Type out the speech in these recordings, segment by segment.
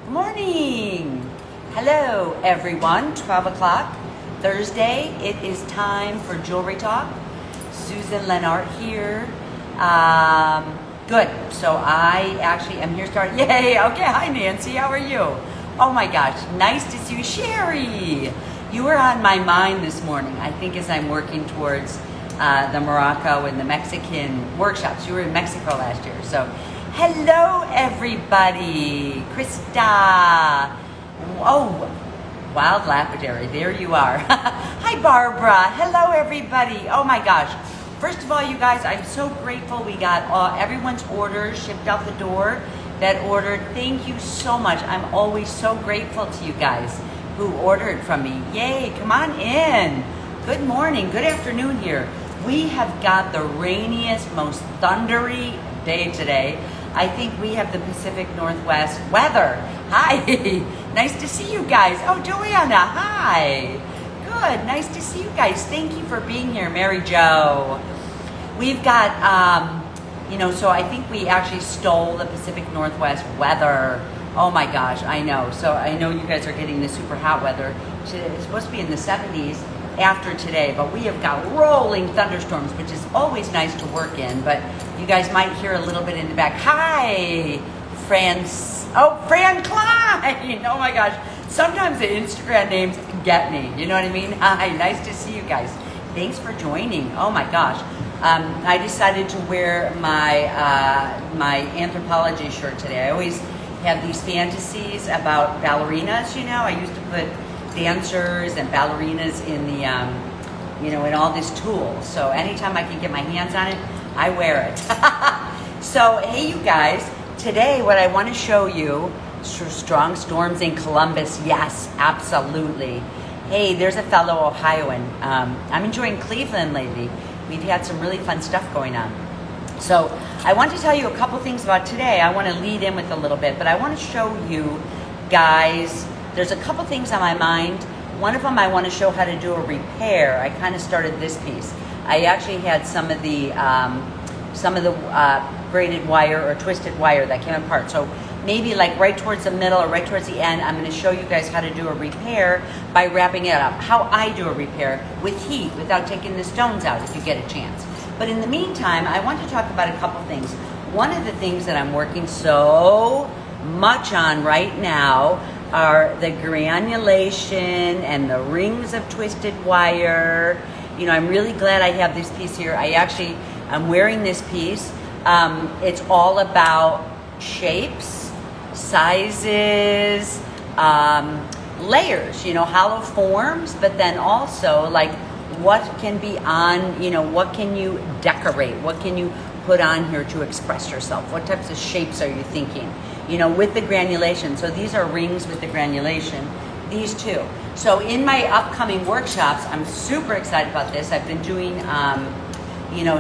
Morning. Hello, everyone. 12 o'clock, Thursday. It is time for Jewelry Talk. Susan Lennart here. Good. So I actually am here starting. Yay. Okay. Hi, Nancy. How are you? Oh my gosh. Nice to see you. Sherry, you were on my mind this morning, I think, as I'm working towards the Morocco and the Mexican workshops. You were in Mexico last year. So hello, everybody. Krista. Oh, wild lapidary. There you are. Hi, Barbara. Hello, everybody. Oh my gosh. First of all, you guys, I'm so grateful we got everyone's orders shipped out the door that ordered. Thank you so much. I'm always so grateful to you guys who ordered from me. Yay, come on in. Good morning, good afternoon here. We have got the rainiest, most thundery day today. I think we have the Pacific Northwest weather. Hi, nice to see you guys. Oh, Joanna, hi. Good, nice to see you guys. Thank you for being here, Mary Jo. We've got, so I think we actually stole the Pacific Northwest weather. Oh my gosh, I know. So I know you guys are getting the super hot weather. It's supposed to be in the 70s after today, but we have got rolling thunderstorms, which is always nice to work in, but you guys might hear a little bit in the back. Hi, Fran Klein. Oh my gosh. Sometimes the Instagram names get me. You know what I mean? Hi, nice to see you guys. Thanks for joining. Oh my gosh. I decided to wear my anthropology shirt today. I always have these fantasies about ballerinas, you know. I used to put dancers and ballerinas in the, in all these tools. So anytime I can get my hands on it, I wear it. So, hey, you guys, today what I want to show you, strong storms in Columbus. Yes, absolutely. Hey, there's a fellow Ohioan. I'm enjoying Cleveland lately. We've had some really fun stuff going on. So I want to tell you a couple things about today. I want to lead in with a little bit, but I want to show you guys, there's a couple things on my mind. One of them, I want to show how to do a repair. I kind of started this piece. I actually had some of the braided wire or twisted wire that came apart. So maybe like right towards the middle or right towards the end, I'm going to show you guys how to do a repair by wrapping it up. How I do a repair with heat without taking the stones out if you get a chance. But in the meantime, I want to talk about a couple things. One of the things that I'm working so much on right now are the granulation and the rings of twisted wire. You know, I'm really glad I have this piece here. I'm wearing this piece. It's all about shapes, sizes, layers, hollow forms, but then also like what can be on, what can you decorate? What can you put on here to express yourself? What types of shapes are you thinking? With the granulation. So these are rings with the granulation, these two. So in my upcoming workshops, I'm super excited about this. I've been doing,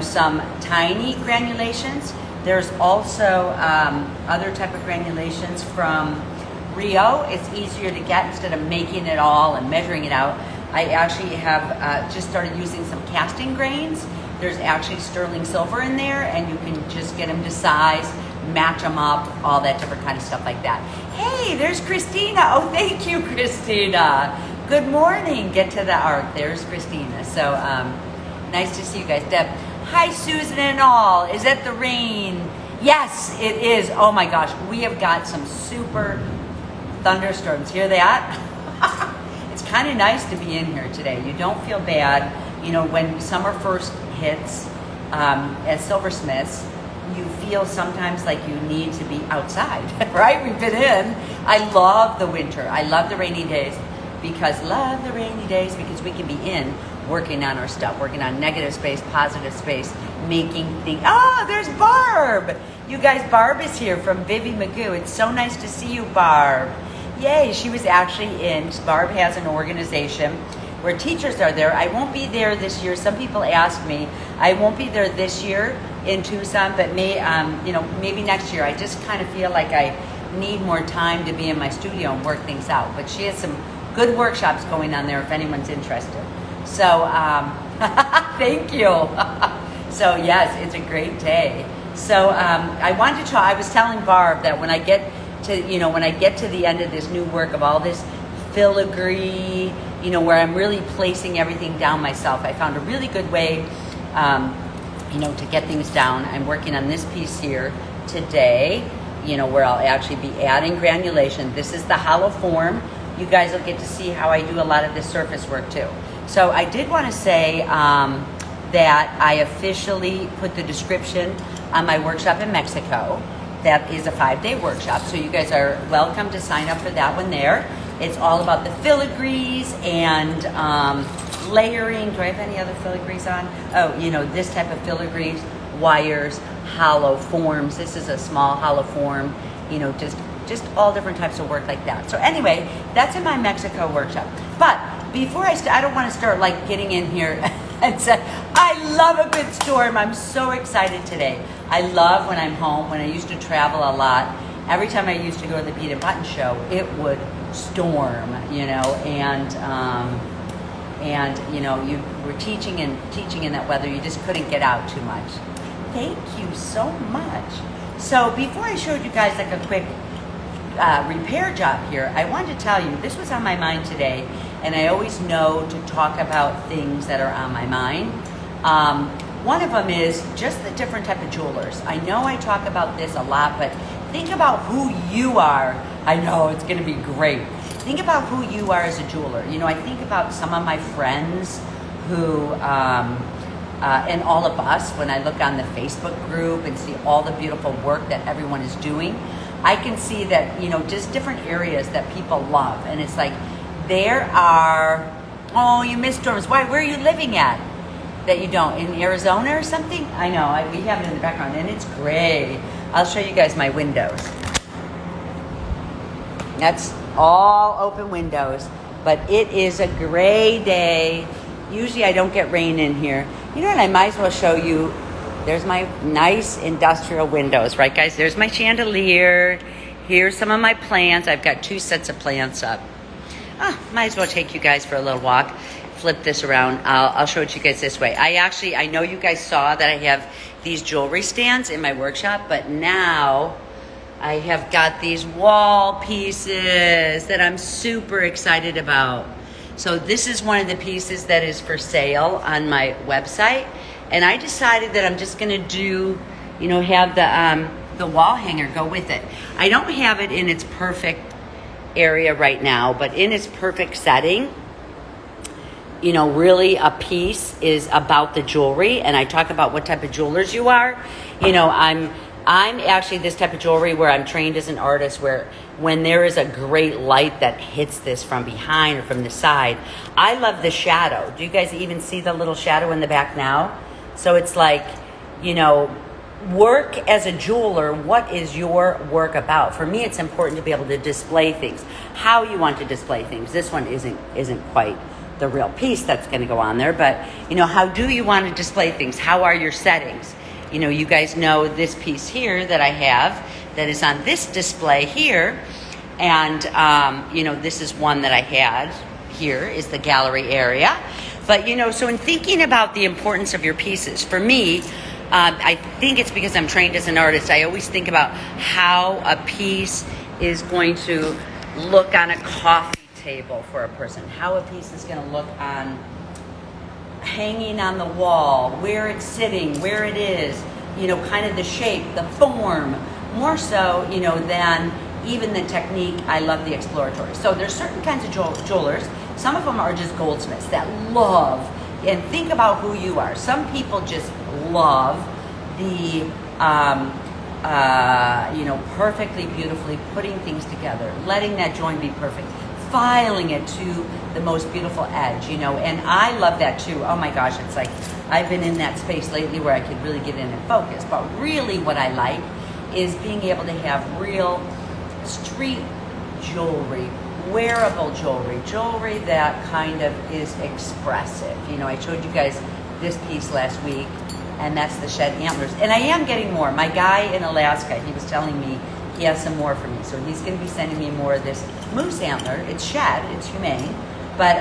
some tiny granulations. There's also other type of granulations from Rio. It's easier to get instead of making it all and measuring it out. I actually have just started using some casting grains. There's actually sterling silver in there, and you can just get them to size, match them up, all that different kind of stuff like that. Hey, there's Christina. Oh, thank you, Christina. Good morning. Get to the art. There's Christina. So nice to see you guys. Deb. Hi, Susan and all. Is that the rain? Yes, it is. Oh my gosh, we have got some super thunderstorms. Hear that? It's kind of nice to be in here today. You don't feel bad. When summer first hits, as silversmiths, you feel sometimes like you need to be outside, right? We've been in. I love the winter. I love the rainy days because we can be in working on our stuff, working on negative space, positive space, making things. Oh, there's Barb. You guys, Barb is here from Vivi Magoo. It's so nice to see you, Barb. Yay, she was actually in, Barb has an organization where teachers are there. I won't be there this year. Some people ask me. I won't be there this year in Tucson, but maybe next year. I just kind of feel like I need more time to be in my studio and work things out. But she has some good workshops going on there if anyone's interested. So, thank you. So yes, it's a great day. So I wanted to. I was telling Barb that when I get to, you know, when I get to the end of this new work of all this filigree, you know, where I'm really placing everything down myself, I found a really good way, you know, to get things down. I'm working on this piece here today, you know, where I'll actually be adding granulation. This is the hollow form. You guys will get to see how I do a lot of this surface work too. So I did want to say that I officially put the description on my workshop in Mexico. That is a 5-day workshop, so you guys are welcome to sign up for that one there. It's all about the filigrees and layering. Do I have any other filigrees on? Oh, you know, this type of filigrees, wires, hollow forms. This is a small hollow form, you know, just all different types of work like that. So anyway, that's in my Mexico workshop. But before I don't want to start like getting in here and say, I love a good storm. I'm so excited today. I love when I'm home. When I used to travel a lot, every time I used to go to the Beat and Button show, it would storm, you know, and you know, you were teaching in that weather. You just couldn't get out too much. Thank you so much. So before I showed you guys like a quick repair job here, I wanted to tell you, this was on my mind today, and I always know to talk about things that are on my mind. One of them is just the different type of jewelers. I know I talk about this a lot, but think about who you are. I know it's going to be great. Think about who you are as a jeweler. You know, I think about some of my friends who, and all of us, when I look on the Facebook group and see all the beautiful work that everyone is doing, I can see that, you know, just different areas that people love. And it's like, there are, oh, you missed storms. Why? Where are you living at? That you don't, in Arizona or something? I know, we have it in the background, and it's gray. I'll show you guys my windows. That's all open windows, but it is a gray day. Usually I don't get rain in here. You know what, I might as well show you. There's my nice industrial windows, right guys? There's my chandelier. Here's some of my plants. I've got 2 sets of plants up. Might as well take you guys for a little walk. Flip this around. I'll show it to you guys this way. I know you guys saw that I have these jewelry stands in my workshop, but now I have got these wall pieces that I'm super excited about. So this is one of the pieces that is for sale on my website, and I decided that I'm just gonna do, you know, have the wall hanger go with it. I don't have it in its perfect area right now, but in its perfect setting, you know, really a piece is about the jewelry, and I talk about what type of jewelers you are. You know, I'm actually this type of jewelry where I'm trained as an artist, where when there is a great light that hits this from behind or from the side, I love the shadow. Do you guys even see the little shadow in the back now? So it's like, you know, work as a jeweler, what is your work about? For me, it's important to be able to display things, how you want to display things. This one isn't quite the real piece that's going to go on there, but you know, how do you want to display things? How are your settings? You know, you guys know this piece here that I have that is on this display here, and you know, this is one that I had here is the gallery area. But you know, so in thinking about the importance of your pieces, for me, I think it's because I'm trained as an artist. I always think about how a piece is going to look on a coffee table for a person, how a piece is going to look on hanging on the wall, where it's sitting, where it is, you know, kind of the shape, the form, more so, you know, than even the technique. I love the exploratory. So there's certain kinds of jewelers. Some of them are just goldsmiths that love, and think about who you are. Some people just love the you know, perfectly, beautifully putting things together, letting that join be perfect, filing it to the most beautiful edge, you know, and I love that too. Oh my gosh, it's like I've been in that space lately where I could really get in and focus. But really what I like is being able to have real street jewelry, wearable jewelry that kind of is expressive. You know, I showed you guys this piece last week, and that's the shed antlers. And I am getting more. My guy in Alaska, he was telling me he has some more for me. So he's going to be sending me more of this moose antler. It's shed, it's humane. But,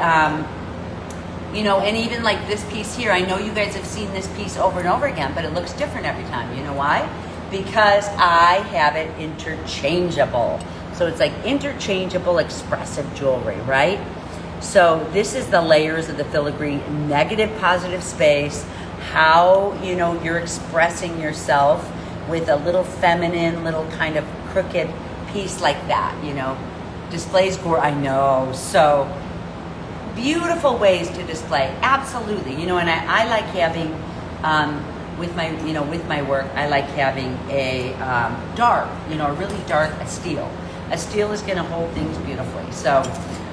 you know, and even like this piece here, I know you guys have seen this piece over and over again, but it looks different every time. You know why? Because I have it interchangeable. So it's like interchangeable expressive jewelry, right? So this is the layers of the filigree, negative, positive space, how, you know, you're expressing yourself with a little feminine, little kind of crooked piece like that, you know. Displays gore, I know. So beautiful ways to display, absolutely. You know, and I like having, with my work, I like having a dark, you know, a really dark, a steel. A steel is going to hold things beautifully. So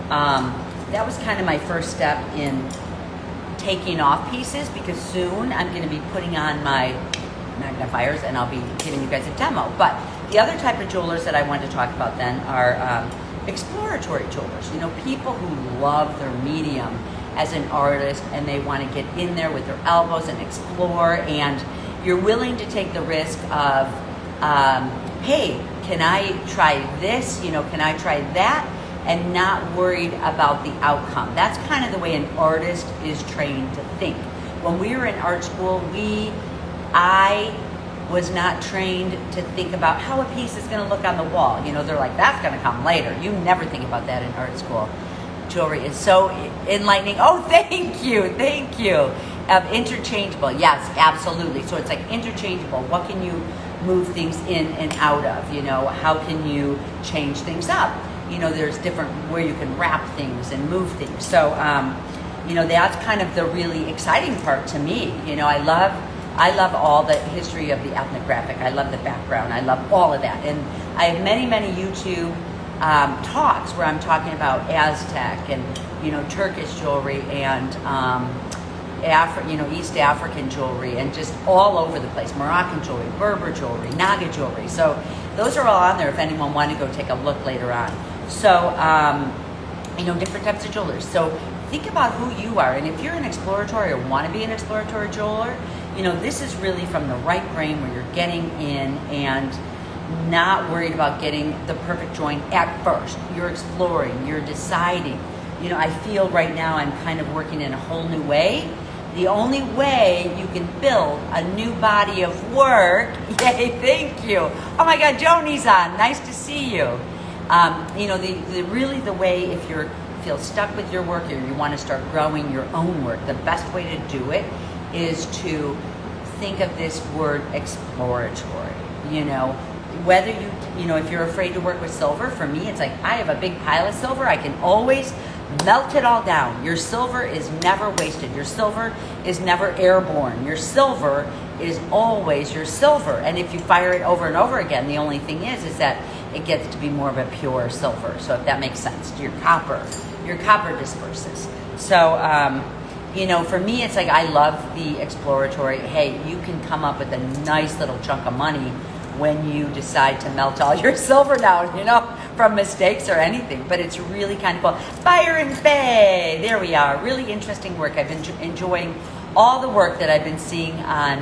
that was kind of my first step in taking off pieces, because soon I'm going to be putting on my magnifiers and I'll be giving you guys a demo. But the other type of jewelers that I want to talk about then are exploratory jewelers. You know, people who love their medium as an artist and they want to get in there with their elbows and explore, and you're willing to take the risk of, hey, can I try this? You know, can I try that? And not worried about the outcome. That's kind of the way an artist is trained to think. When we were in art school, I was not trained to think about how a piece is going to look on the wall. You know, they're like, that's going to come later. You never think about that in art school. Jewelry is so enlightening. Oh, thank you. Interchangeable. Yes, absolutely. So it's like interchangeable. What can you move things in and out of? You know, how can you change things up? You know, there's different where you can wrap things and move things. So, you know, that's kind of the really exciting part to me. You know, I love all the history of the ethnographic. I love the background. I love all of that. And I have many YouTube talks where I'm talking about Aztec and, you know, Turkish jewelry and East African jewelry, and just all over the place. Moroccan jewelry, Berber jewelry, Naga jewelry. So those are all on there if anyone wanted to go take a look later on. So, you know, different types of jewelers. So think about who you are. And if you're an exploratory or want to be an exploratory jeweler, you know, this is really from the right brain where you're getting in and not worried about getting the perfect joint at first. You're exploring, you're deciding. You know, I feel right now I'm kind of working in a whole new way. The only way you can build a new body of work, yay, thank you. Oh my God, Joni's on, nice to see you. You know, the way, if you feel stuck with your work or you want to start growing your own work, the best way to do it is to think of this word exploratory. You know, whether you know, if you're afraid to work with silver, for me, it's like I have a big pile of silver. I can always melt it all down. Your silver is never wasted. Your silver is never airborne. Your silver is always your silver. And if you fire it over and over again, the only thing is that it gets to be more of a pure silver. So if that makes sense, your copper disperses. So, you know, for me, it's like I love the exploratory. Hey, you can come up with a nice little chunk of money when you decide to melt all your silver down, you know, from mistakes or anything. But it's really kind of cool. Byron Bay, there we are. Really interesting work. I've been enjoying all the work that I've been seeing on,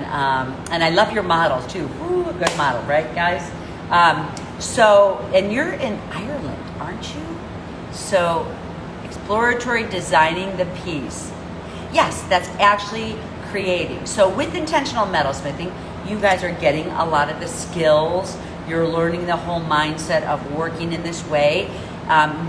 and I love your models too. Ooh, a good model, right, guys? So, and you're in Ireland, aren't you? So, exploratory designing the piece. Yes, that's actually creating. So with intentional metalsmithing, you guys are getting a lot of the skills. You're learning the whole mindset of working in this way,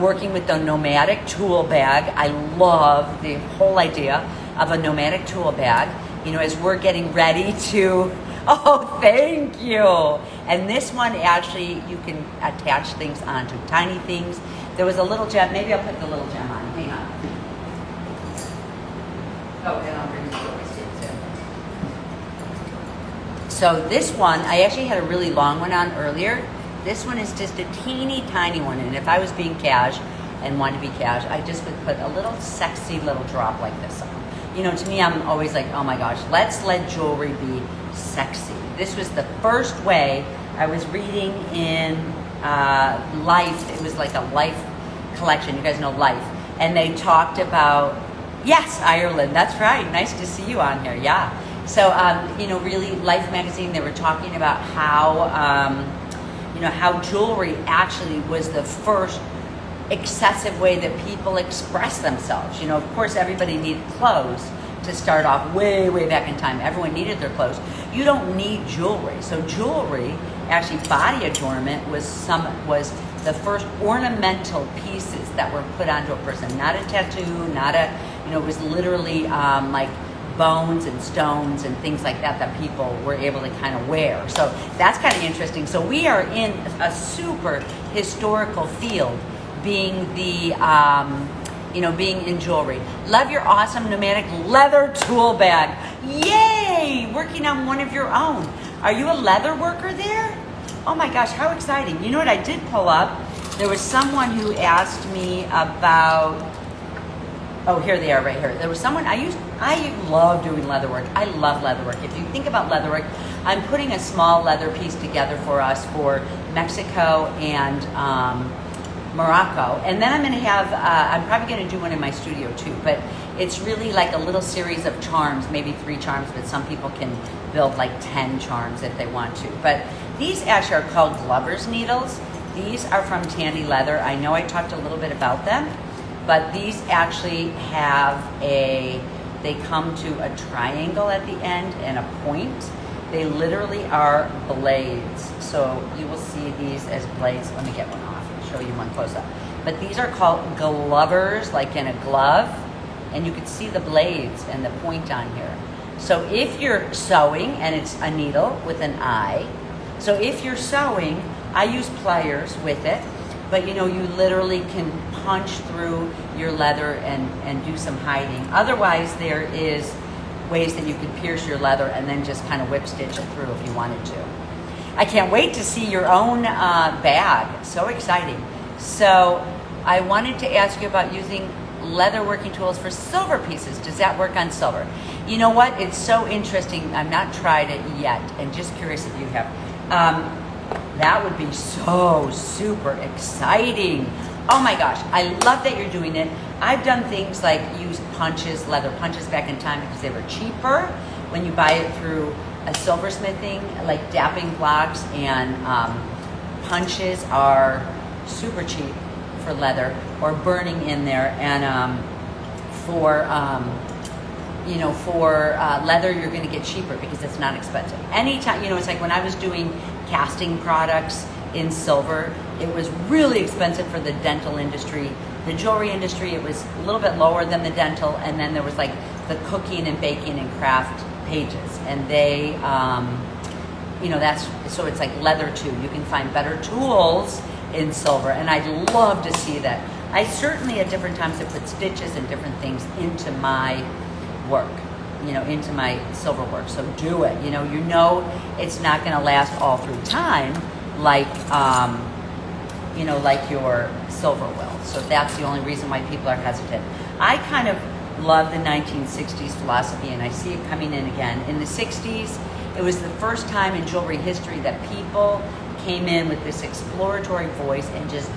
working with the nomadic tool bag. I love the whole idea of a nomadic tool bag. You know, as we're getting ready to, oh, thank you. And this one, actually, you can attach things onto tiny things. There was a little gem. Maybe I'll put the little gem on. Hang on. Oh, and I'll bring the joysticks in. So this one, I actually had a really long one on earlier. This one is just a teeny tiny one. And if I was being cash and wanted to be cash, I just would put a little sexy little drop like this on. You know, to me, I'm always like, oh my gosh, let's let jewelry be sexy. This was the first way. I was reading in Life. It was like a Life collection. You guys know Life. And they talked about, yes, Ireland. That's right. Nice to see you on here. Yeah. So, you know, really, Life magazine, they were talking about how, you know, how jewelry actually was the first excessive way that people express themselves. You know, of course, everybody needed clothes, to start off way, way back in time. Everyone needed their clothes. You don't need jewelry. So jewelry, actually body adornment, was the first ornamental pieces that were put onto a person. Not a tattoo, not a, it was literally like bones and stones and things like that people were able to kind of wear. So that's kind of interesting. So we are in a super historical field, being the being in jewelry. Love your awesome pneumatic leather tool bag. Yay! Working on one of your own. Are you a leather worker there? Oh my gosh, how exciting. You know what I did pull up? There was someone who asked me about, oh, here they are right here. There was someone, I love doing leather work. I love leather work. If you think about leather work, I'm putting a small leather piece together for us for Mexico and Morocco. And then I'm going to have, I'm probably going to do one in my studio too, but it's really like a little series of charms, maybe 3 charms, but some people can build like 10 charms if they want to. But these actually are called Glover's needles. These are from Tandy Leather. I know I talked a little bit about them, but these actually have they come to a triangle at the end and a point. They literally are blades. So you will see these as blades. Let me get one off and show you one close up. But these are called glovers, like in a glove. And you can see the blades and the point on here. So if you're sewing, and it's a needle with an eye. So if you're sewing, I use pliers with it. But you literally can punch through your leather and do some hiding. Otherwise, there is ways that you can pierce your leather and then just kind of whip stitch it through if you wanted to. I can't wait to see your own bag. So exciting. So I wanted to ask you about using leather working tools for silver pieces. Does that work on silver? You know what? It's so interesting. I've not tried it yet, and just curious if you have. That would be so super exciting. Oh my gosh, I love that you're doing it. I've done things like use punches, leather punches back in time because they were cheaper when you buy it through a silversmithing, like dapping blocks, and punches are super cheap for leather, or burning in there. And for leather, you're going to get cheaper because it's not expensive. Anytime, it's like when I was doing casting products in silver, it was really expensive for the dental industry. The jewelry industry, it was a little bit lower than the dental, and then there was like the cooking and baking and craft pages, and they, so it's like leather too. You can find better tools in silver, and I'd love to see that. I certainly at different times have put stitches and different things into my work, into my silver work. So do it. It's not going to last all through time like like your silver will. So that's the only reason why people are hesitant. I kind of love the 1960s philosophy, and I see it coming in again. In the 60s, it was the first time in jewelry history that people came in with this exploratory voice and just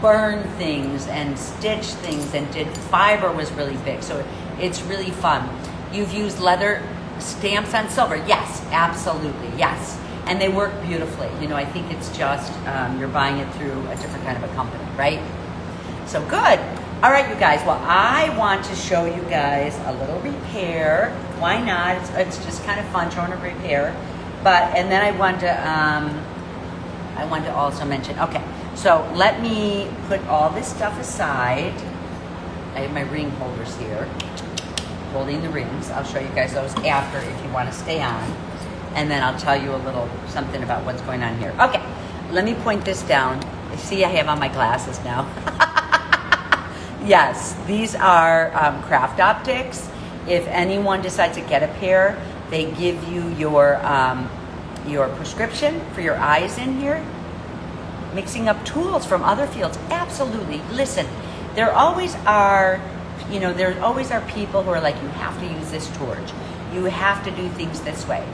burned things and stitched things and did fiber was really big. So it's really fun. You've used leather stamps on silver. Yes, absolutely. Yes. And they work beautifully. I think it's just you're buying it through a different kind of a company, right? So good. All right, you guys. Well, I want to show you guys a little repair. Why not? It's just kind of fun showing a repair. And then I want to also mention, okay, so let me put all this stuff aside. I have my ring holders here, holding the rings. I'll show you guys those after if you want to stay on. And then I'll tell you a little something about what's going on here. Okay, let me point this down. See, I have on my glasses now. Yes, these are craft optics. If anyone decides to get a pair, they give you your prescription for your eyes in here. Mixing up tools from other fields. Absolutely. Listen, there always are people who are like, you have to use this torch. You have to do things this way.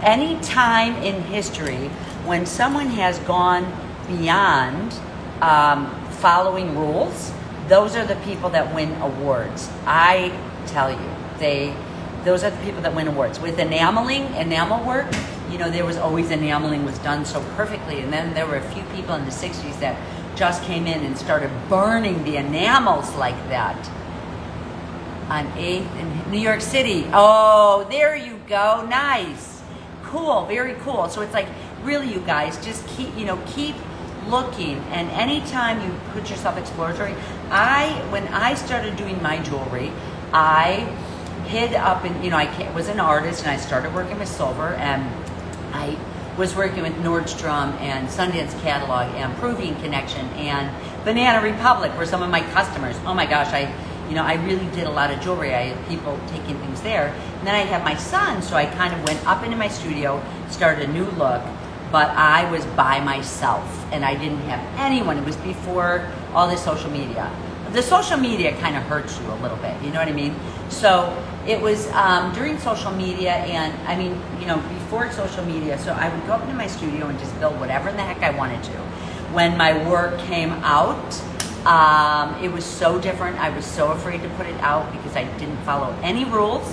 Any time in history when someone has gone beyond following rules, those are the people that win awards. I tell you, those are the people that win awards. With enamel work, there was always enameling was done so perfectly. And then there were a few people in the 60s that just came in and started burning the enamels like that. On 8th in New York City. Oh, there you go. Nice. Cool. Very cool. So it's like, really, you guys, just keep looking. And anytime you put yourself exploratory, when I started doing my jewelry, I hid up in, I was an artist and I started working with silver, and I was working with Nordstrom and Sundance Catalog and Proving Connection and Banana Republic were some of my customers. Oh my gosh, I really did a lot of jewelry. I had people taking things there. And then I had my son, so I kind of went up into my studio, started a new look, but I was by myself and I didn't have anyone. It was before all this social media. The social media kind of hurts you a little bit, you know what I mean? So it was during social media, and I mean, before social media, so I would go up into my studio and just build whatever the heck I wanted to. When my work came out, it was so different. I was so afraid to put it out because I didn't follow any rules,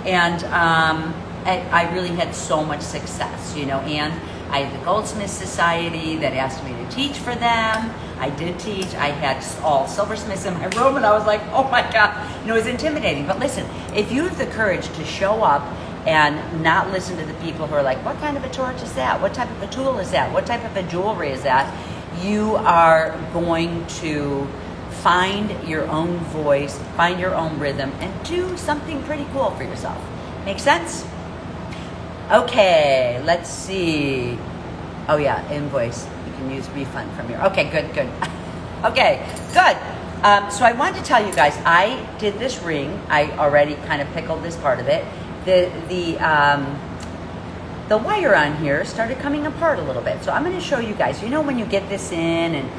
and I really had so much success, and I had the Goldsmith Society that asked me to teach for them. I did teach. I had all silversmiths in my room, and I was like, oh my God, it was intimidating. But listen, if you have the courage to show up and not listen to the people who are like, what kind of a torch is that? What type of a tool is that? What type of a jewelry is that? You are going to find your own voice, find your own rhythm, and do something pretty cool for yourself. Make sense? Okay, let's see. Oh yeah, invoice. You can use refund from here. Okay, good. Okay, good. So I wanted to tell you guys, I did this ring. I already kind of pickled this part of it. The wire on here started coming apart a little bit. So I'm going to show you guys, when you get this in, and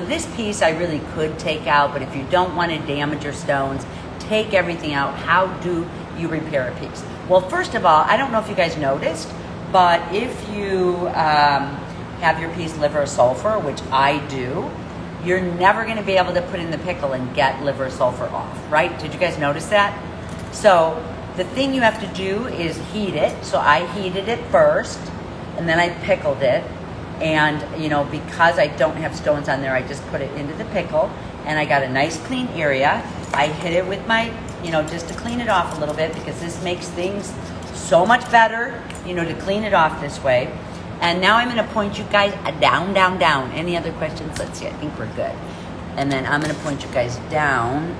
this piece I really could take out, but if you don't want to damage your stones, take everything out. How do you repair a piece? Well, first of all, I don't know if you guys noticed, but if you have your piece liver or sulfur, which I do, you're never going to be able to put in the pickle and get liver or sulfur off, right? Did you guys notice that? So the thing you have to do is heat it. So I heated it first, and then I pickled it. And, because I don't have stones on there, I just put it into the pickle, and I got a nice clean area. I hit it with my, just to clean it off a little bit, because this makes things so much better, to clean it off this way. And now I'm going to point you guys down, down, down. Any other questions? Let's see. I think we're good. And then I'm going to point you guys down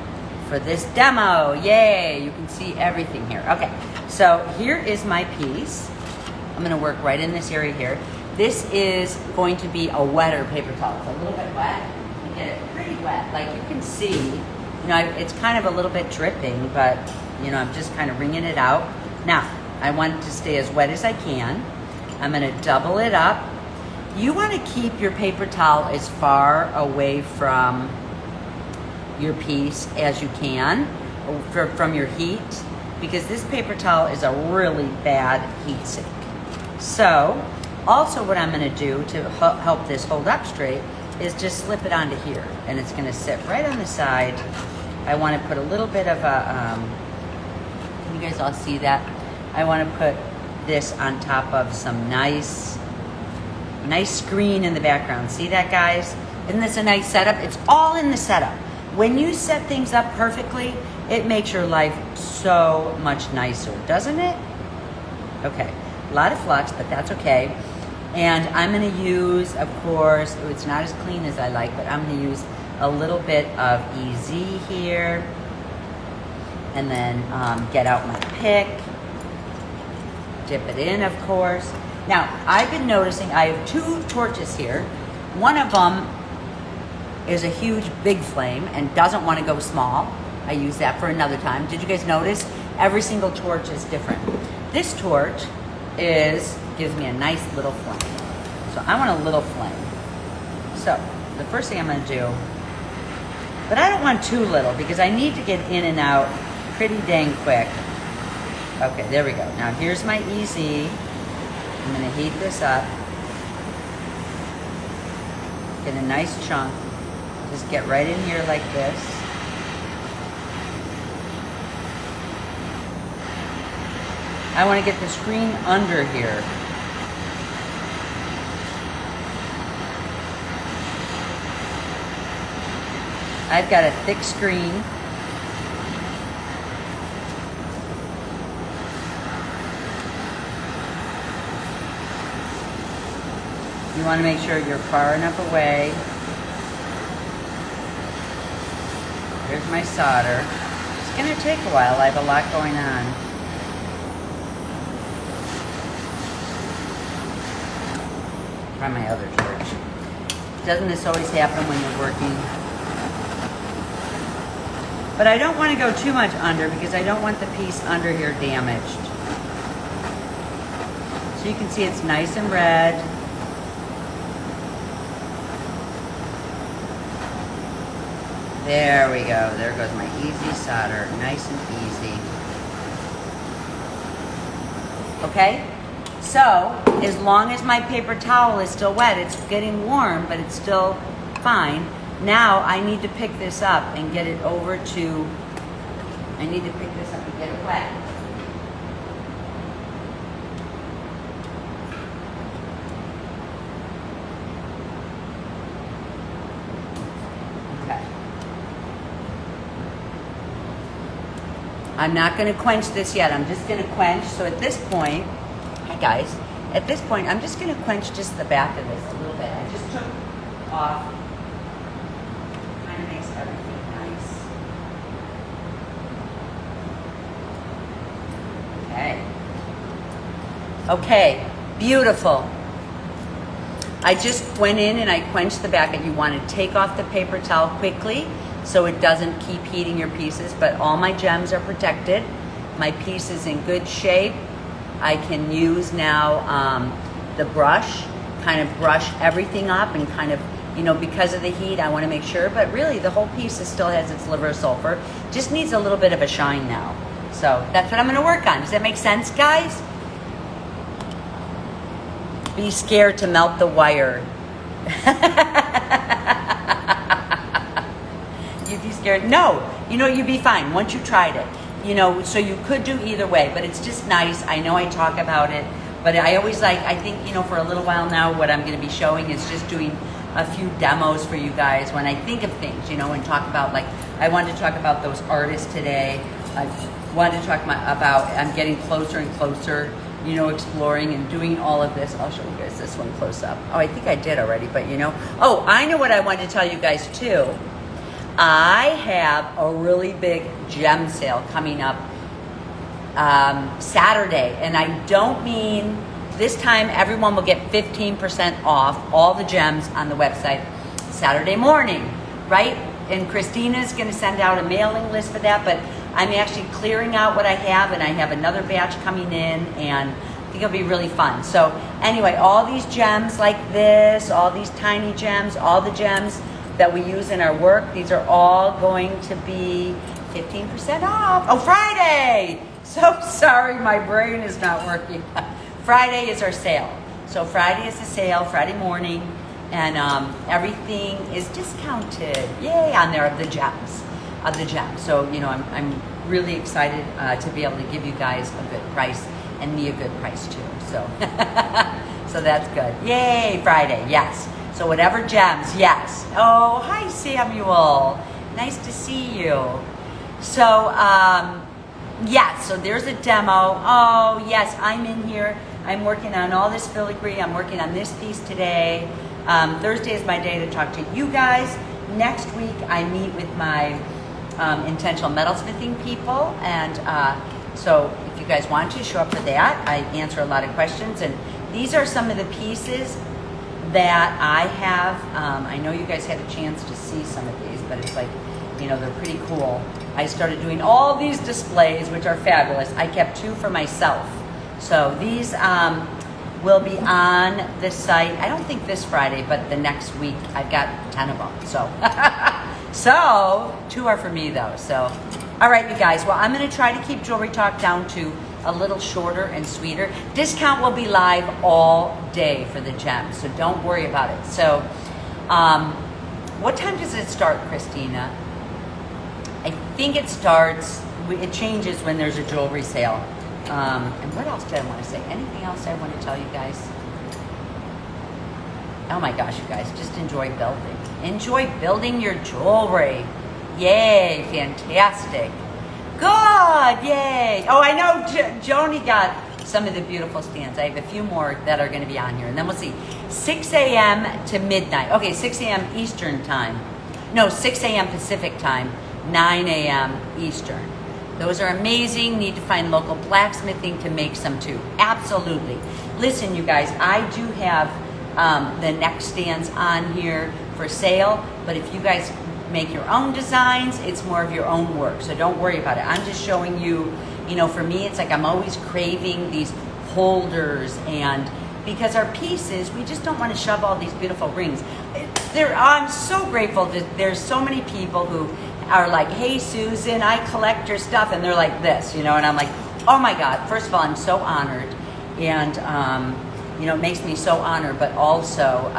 for this demo. Yay! You can see everything here. Okay, so here is my piece. I'm going to work right in this area here. This is going to be a wetter paper towel. It's a little bit wet. You get it pretty wet. Like you can see, it's kind of a little bit dripping, but, I'm just kind of wringing it out. Now, I want it to stay as wet as I can. I'm going to double it up. You want to keep your paper towel as far away from your piece as you can, from your heat, because this paper towel is a really bad heat sink. So, also what I'm going to do to help this hold up straight is just slip it onto here, and it's going to sit right on the side. I want to put a little bit of a, can you guys all see that? I want to put this on top of some nice screen in the background. See that, guys? Isn't this a nice setup? It's all in the setup. When you set things up perfectly, it makes your life so much nicer, doesn't it? Okay, a lot of flux, but that's okay. And I'm going to use, of course, it's not as clean as I like, but I'm going to use a little bit of EZ here. And then get out my pick. Dip it in, of course. Now, I've been noticing I have two torches here. One of them is a huge, big flame and doesn't want to go small. I use that for another time. Did you guys notice? Every single torch is different. This torch gives me a nice little flame. So I want a little flame. So the first thing I'm going to do, but I don't want too little because I need to get in and out pretty dang quick. Okay, there we go. Now here's my EZ. I'm going to heat this up. Get a nice chunk. Just get right in here like this. I want to get the screen under here. I've got a thick screen. want to make sure you're far enough away. Here's my solder. It's going to take a while. I have a lot going on. Try my other torch. Doesn't this always happen when you're working? But I don't want to go too much under because I don't want the piece under here damaged. So you can see it's nice and red. There we go. There goes my easy solder. Nice and easy. Okay? So, as long as my paper towel is still wet, it's getting warm, but it's still fine. Now, I need to pick this up and get it over to, I need to pick this up and get it wet. Okay. I'm not going to quench this yet. I'm just going to quench. So at this point, hi guys, at this point, I'm just going to quench just the back of this a little bit. I just took off. Kind of makes everything nice. Okay. Okay, beautiful. I just went in and I quenched the back, and you want to take off the paper towel quickly so it doesn't keep heating your pieces, but all my gems are protected. My piece is in good shape. I can use now the brush, kind of brush everything up and kind of, you know, because of the heat, I want to make sure, but really the whole piece still has its liver of sulfur. Just needs a little bit of a shine now. So that's what I'm going to work on. Does that make sense, guys? Be scared to melt the wire. You'd be scared? No. You know, you'd be fine once you tried it. You know, so you could do either way, but it's just nice. I know I talk about it, but I always like, I think, you know, for a little while now, what I'm going to be showing is just doing a few demos for you guys when I think of things, you know, and talk about, like, I wanted to talk about those artists today. I wanted to talk about, I'm getting closer and closer, you know, exploring and doing all of this. I'll show you guys this one close up. Oh, I think I did already, but you know. Oh, I know what I wanted to tell you guys too. I have a really big gem sale coming up Saturday, and I don't mean this time everyone will get 15% off all the gems on the website Saturday morning, right? And Christina's going to send out a mailing list for that, but I'm actually clearing out what I have, and I have another batch coming in, and I think it'll be really fun. So anyway, all these gems like this, all these tiny gems, all the gems that we use in our work, these are all going to be 15% off. Oh, Friday! So sorry, my brain is not working. Friday is our sale. So Friday is the sale, Friday morning, and everything is discounted. Yay, on there of the gems. So, you know, I'm really excited to be able to give you guys a good price and me a good price too. So, so that's good. Yay, Friday, yes. So whatever gems, yes. Oh, hi Samuel. Nice to see you. So, yes, so there's a demo. Oh, yes, I'm in here. I'm working on all this filigree. I'm working on this piece today. Thursday is my day to talk to you guys. Next week, I meet with my intentional metalsmithing people. And so if you guys want to show up for that, I answer a lot of questions. And these are some of the pieces that I have. I know you guys had a chance to see some of these, but it's like, you know, they're pretty cool. I started doing all these displays, which are fabulous. I kept 2 for myself. So these will be on the site, I don't think this Friday, but the next week. I've got 10 of them. So, so 2 are for me though. So, all right, you guys. Well, I'm going to try to keep Jewelry Talk down to a little shorter and sweeter. Discount will be live all day for the gems, so don't worry about it. So, what time does it start, Christina? I think it starts, it changes when there's a jewelry sale. And what else did I want to say? Anything else I want to tell you guys? Oh my gosh, you guys, just enjoy building. Enjoy building your jewelry. Yay, fantastic. Good, yay. Oh, I know Joni got some of the beautiful stands. I have a few more that are going to be on here, and then we'll see. 6 a.m. to midnight. Okay, 6 a.m. Eastern time. No, 6 a.m. Pacific time, 9 a.m. Eastern. Those are amazing. Need to find local blacksmithing to make some too. Absolutely. Listen, you guys, I do have the neck stands on here for sale, but if you guys make your own designs, it's more of your own work, so don't worry about it. I'm just showing you, you know, for me, it's like I'm always craving these holders, and because our pieces, we just don't want to shove all these beautiful rings. I'm so grateful that there's so many people who are like, hey, Susan, I collect your stuff, and they're like this, you know, and I'm like, oh my God, first of all, I'm so honored, and, you know, it makes me so honored, but also,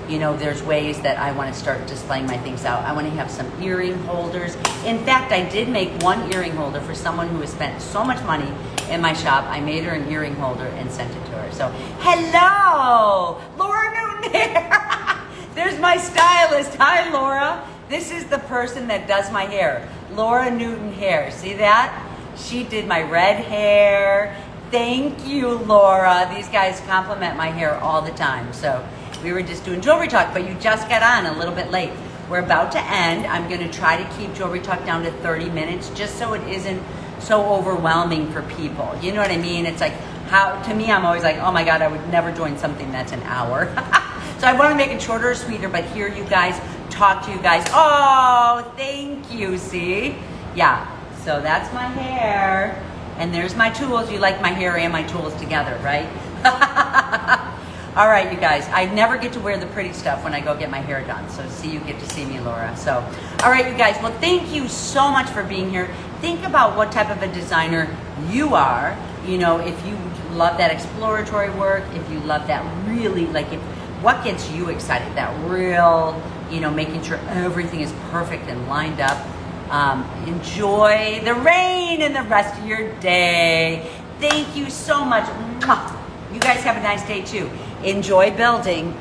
you know, there's ways that I want to start displaying my things out. I want to have some earring holders. In fact, I did make one earring holder for someone who has spent so much money in my shop. I made her an earring holder and sent it to her. So, hello, Laura Newton here. There's my stylist. Hi, Laura. This is the person that does my hair, Laura Newton Hair. See that? She did my red hair. Thank you, Laura. These guys compliment my hair all the time. So we were just doing jewelry talk, but you just got on a little bit late. We're about to end. I'm going to try to keep jewelry talk down to 30 minutes just so it isn't so overwhelming for people. You know what I mean? It's like, how, to me, I'm always like, oh my God, I would never join something that's an hour. So I want to make it shorter or sweeter, but here you guys, talk to you guys. Oh, thank you, see? Yeah, so that's my hair. And there's my tools. You like my hair and my tools together, right? All right, you guys, I never get to wear the pretty stuff when I go get my hair done. So see, you get to see me, Laura. So, all right, you guys, well, thank you so much for being here. Think about what type of a designer you are. You know, if you love that exploratory work, if you love that really, like, if what gets you excited, that real, you know, making sure everything is perfect and lined up. Enjoy the rain and the rest of your day. Thank you so much. Mwah. You guys have a nice day too. Enjoy building.